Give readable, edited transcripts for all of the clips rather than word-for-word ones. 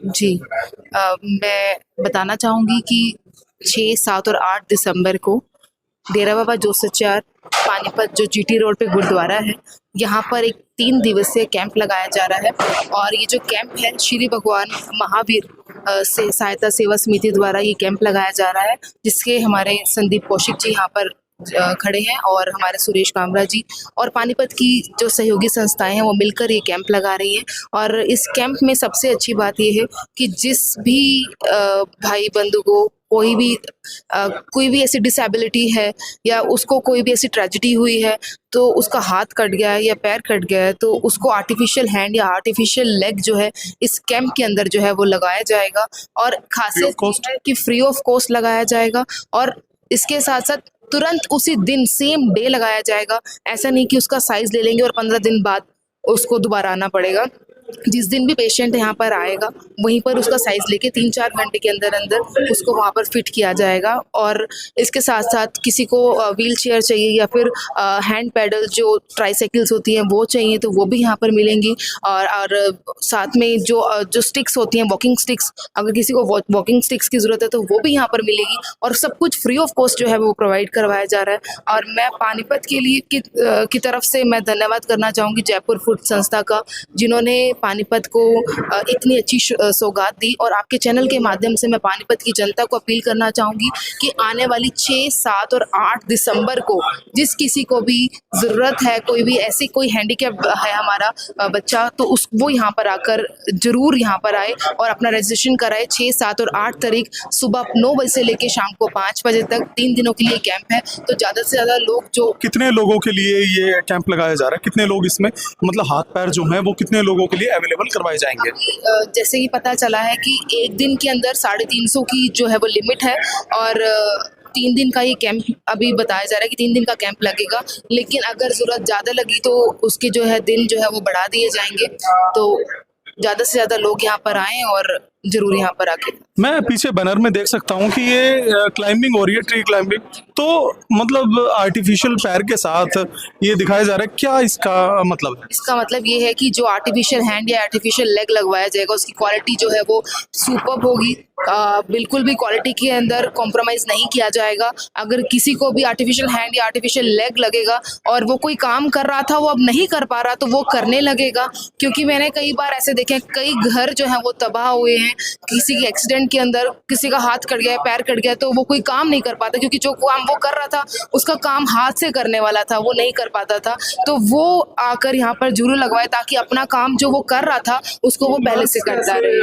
जी। मैं बताना चाहूँगी कि 6, 7 और 8 दिसंबर को डेरा बाबा जोसेफ पानीपत जो जीटी रोड पे गुरुद्वारा है, यहाँ पर एक 3 दिवसीय कैंप लगाया जा रहा है और ये जो कैंप है श्री भगवान महावीर से सहायता सेवा समिति द्वारा ये कैंप लगाया जा रहा है, जिसके हमारे संदीप कौशिक जी यहाँ पर खड़े हैं और हमारे सुरेश कामरा जी और पानीपत की जो सहयोगी संस्थाएं हैं वो मिलकर ये कैंप लगा रही हैं। और इस कैंप में सबसे अच्छी बात ये है कि जिस भी भाई बंधु को कोई भी ऐसी डिसेबिलिटी है या उसको कोई भी ऐसी ट्रेजेडी हुई है, तो उसका हाथ कट गया है या पैर कट गया है, तो उसको आर्टिफिशियल हैंड या आर्टिफिशियल लेग जो है इस कैंप के अंदर जो है वो लगाया जाएगा। और खासियत ये है कि फ्री ऑफ कॉस्ट लगाया जाएगा और इसके साथ साथ तुरंत उसी दिन सेम डे लगाया जाएगा। ऐसा नहीं कि उसका साइज ले लेंगे और 15 दिन बाद उसको दोबारा आना पड़ेगा। जिस दिन भी पेशेंट यहाँ पर आएगा वहीं पर उसका साइज लेके 3-4 घंटे के अंदर अंदर उसको वहाँ पर फिट किया जाएगा। और इसके साथ साथ किसी को व्हील चेयर चाहिए या फिर हैंड पैडल जो ट्राईसाइकिल्स होती हैं वो चाहिए तो वो भी यहाँ पर मिलेंगी। और साथ में जो स्टिक्स होती हैं, वॉकिंग स्टिक्स, अगर किसी को वॉकिंग स्टिक्स की ज़रूरत है तो वो भी यहाँ पर मिलेगी और सब कुछ फ्री ऑफ कॉस्ट जो है वो प्रोवाइड करवाया जा रहा है। और मैं पानीपत के लिए की तरफ से मैं धन्यवाद करना चाहूँगी जयपुर फूड संस्था का, जिन्होंने पानीपत को इतनी अच्छी सौगात दी। और आपके चैनल के माध्यम से मैं पानीपत की जनता को अपील करना चाहूँगी कि आने वाली 6, 7 और 8 दिसंबर को जिस किसी को भी ज़रूरत है, कोई भी ऐसी कोई हैंडीकैप है हमारा बच्चा, तो वो यहाँ पर आकर ज़रूर यहाँ पर आए और अपना रजिस्ट्रेशन कराए। 6, 7 और 8 तारीख सुबह 9 बजे से लेकर शाम को 5 बजे तक 3 दिनों के लिए कैंप है। तो ज़्यादा से ज़्यादा लोग जो कितने लोगों के लिए ये कैंप लगाया जा रहा है, कितने लोग इसमें मतलब हाथ पैर जो है वो कितने लोगों के लिए अवेलेबल करवाए जाएंगे? जैसे कि पता चला है कि एक दिन के अंदर 350 की जो है वो लिमिट है और 3 दिन का ये कैंप अभी बताया जा रहा है कि 3 दिन का कैंप लगेगा। लेकिन अगर ज़रूरत ज़्यादा लगी तो उसके जो है दिन जो है वो बढ़ा दिए जाएंगे। तो ज़्यादा से ज़्यादा लोग यहाँ पर आएँ और जरूर यहाँ पर आके। मैं पीछे बैनर में देख सकता हूँ कि ये क्लाइंबिंग हो रही है, ट्री क्लाइंबिंग, तो मतलब आर्टिफिशियल पैर के साथ ये दिखाया जा रहा है, क्या इसका मतलब है? इसका मतलब ये है कि जो आर्टिफिशियल हैंड या आर्टिफिशियल लेग लगवाया जाएगा उसकी क्वालिटी जो है वो सुपर्ब होगी। बिल्कुल भी क्वालिटी के अंदर कॉम्प्रोमाइज़ नहीं किया जाएगा। अगर किसी को भी आर्टिफिशियल हैंड या आर्टिफिशियल लेग लगेगा और वो कोई काम कर रहा था वो अब नहीं कर पा रहा तो वो करने लगेगा। क्योंकि मैंने कई बार ऐसे देखे, कई घर जो हैं वो तबाह हुए हैं, किसी के एक्सीडेंट के अंदर किसी का हाथ कट गया, पैर कट गया, तो वो कोई काम नहीं कर पाता क्योंकि जो काम वो कर रहा था उसका काम हाथ से करने वाला था, वो नहीं कर पाता था। तो वो आकर यहाँ पर जरूर लगवाए ताकि अपना काम जो वो कर रहा था उसको वो पहले से करता रहे।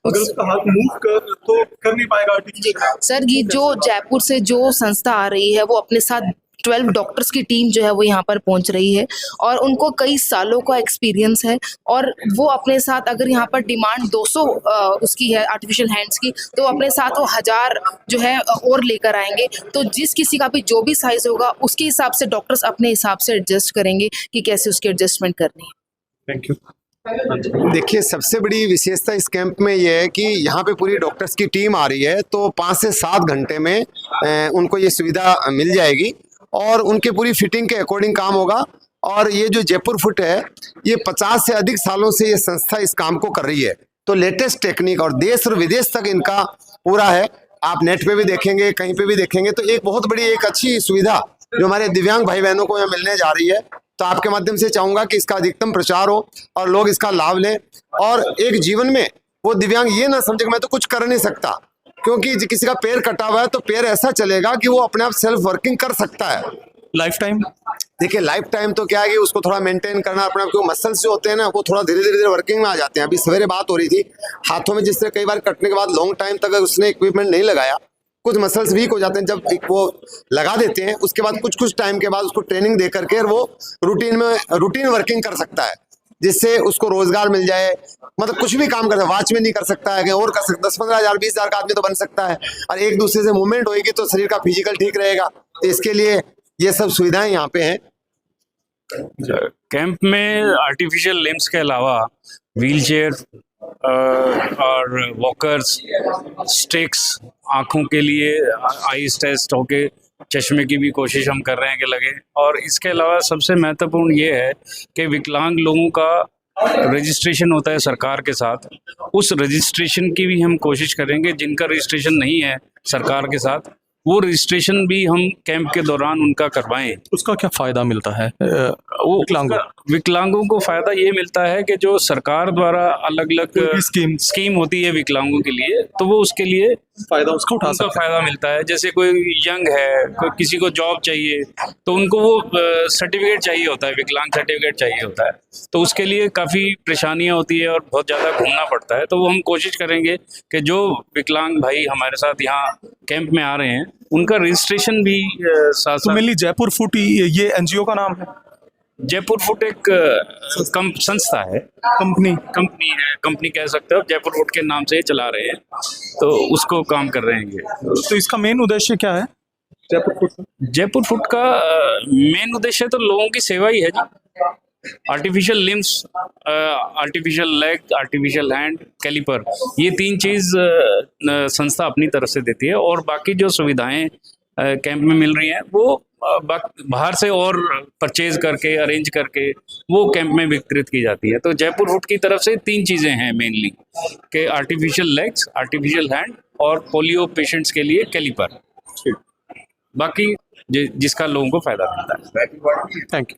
अगर उसका हाथ मूव कर तो कर नहीं पाएगा। सर, ये जो जयपुर से जो संस्था आ रही है वो अपने साथ 12 डॉक्टर्स की टीम जो है वो यहाँ पर पहुँच रही है और उनको कई सालों का एक्सपीरियंस है। और वो अपने साथ, अगर यहाँ पर डिमांड 200 उसकी है आर्टिफिशियल हैंड्स की, तो अपने साथ वो 1000 जो है और लेकर आएंगे। तो जिस किसी का भी जो भी साइज होगा उसके हिसाब से डॉक्टर्स अपने हिसाब से एडजस्ट करेंगे कि कैसे उसकी एडजस्टमेंट करनी है। Thank you. देखिए, सबसे बड़ी विशेषता इस कैंप में यह है कि यहाँ पे पूरी डॉक्टर्स की टीम आ रही है, तो 5 से 7 घंटे में उनको ये सुविधा मिल जाएगी और उनके पूरी फिटिंग के अकॉर्डिंग काम होगा। और ये जो जयपुर फुट है, ये 50 से अधिक सालों से ये संस्था इस काम को कर रही है, तो लेटेस्ट टेक्निक और देश और विदेश तक इनका पूरा है। आप नेट पे भी देखेंगे, कहीं पे भी देखेंगे, तो एक बहुत बड़ी एक अच्छी सुविधा जो हमारे दिव्यांग भाई बहनों को यहाँ मिलने जा रही है। तो आपके माध्यम से चाहूँगा कि इसका अधिकतम प्रचार हो और लोग इसका लाभ लें और एक जीवन में वो दिव्यांग ये ना समझे कि मैं तो कुछ कर नहीं सकता, क्योंकि किसी का पैर कटा हुआ है तो पैर ऐसा चलेगा कि वो अपने आप सेल्फ वर्किंग कर सकता है लाइफ टाइम। देखिए, लाइफ टाइम तो क्या है कि उसको थोड़ा मेंटेन करना अपने आप, क्योंकि मसल्स जो होते हैं ना वो थोड़ा धीरे धीरे वर्किंग में आ जाते हैं। अभी सवेरे बात हो रही थी, हाथों में जिस तरह कई बार कटने के बाद लॉन्ग टाइम तक अगर उसने इक्विपमेंट नहीं लगाया, कुछ मसल्स वीक हो जाते हैं। जब वो लगा देते हैं उसके बाद कुछ टाइम के बाद उसको ट्रेनिंग दे करके वो रूटीन वर्किंग कर सकता है, जिससे उसको रोजगार मिल जाए। मतलब कुछ भी काम कर सकता है, वॉचमैन नहीं कर सकता है, और कर सकता है, 10-15 हज़ार 20 हज़ार का आदमी तो बन सकता है। और एक दूसरे से मूवमेंट होगी तो शरीर का फिजिकल ठीक रहेगा। तो इसके लिए ये सब सुविधाएं यहाँ पे हैं। कैंप में आर्टिफिशियल लिम्स के अलावा व्हील चेयर और वॉकर्स, स्टिक्स, आँखों के लिए आईज टेस्ट होके चश्मे की भी कोशिश हम कर रहे हैं कि लगे। और इसके अलावा सबसे महत्वपूर्ण ये है कि विकलांग लोगों का रजिस्ट्रेशन होता है सरकार के साथ, उस रजिस्ट्रेशन की भी हम कोशिश करेंगे। जिनका रजिस्ट्रेशन नहीं है सरकार के साथ, वो रजिस्ट्रेशन भी हम कैंप के दौरान उनका करवाएं। उसका क्या फायदा मिलता है वो विकलांगों विकलांगों को फायदा ये मिलता है कि जो सरकार द्वारा अलग अलग स्कीम होती है विकलांगों के लिए, तो वो उसके लिए फायदा उसका उठा उनका सकते फायदा मिलता है। जैसे कोई यंग है, कोई किसी को जॉब चाहिए, तो उनको वो सर्टिफिकेट चाहिए होता है, विकलांग सर्टिफिकेट चाहिए होता है, तो उसके लिए काफ़ी परेशानियां होती है और बहुत ज़्यादा घूमना पड़ता है। तो वो हम कोशिश करेंगे कि जो विकलांग भाई हमारे साथ यहाँ कैंप में आ रहे हैं, उनका रजिस्ट्रेशन भी साथ तो साथ। मेनली जयपुर फुट ये एनजीओ का नाम है, जयपुर फुट एक संस्था है, कंपनी कंपनी कह सकते हो, जयपुर फुट के नाम से ही चला रहे हैं, तो उसको काम कर रहे हैं। तो इसका मेन उद्देश्य क्या है जयपुर फुट का? जयपुर फुट का मेन उद्देश्य तो लोगों की सेवा ही है जी। Artificial limbs, artificial leg, artificial hand, caliper, ये 3 चीज़ संस्था अपनी तरफ से देती है, और बाकी जो सुविधाएं कैंप में मिल रही हैं वो बाहर से और परचेज करके, अरेंज करके वो कैंप में वितरित की जाती है। तो जयपुर फुट की तरफ से 3 चीज़ें हैं मेनली, कि आर्टिफिशियल लेग्स, आर्टिफिशियल हैंड और पोलियो पेशेंट्स के लिए कैलिपर। बाकी जिसका लोगों को फायदा मिलता है। Thank you.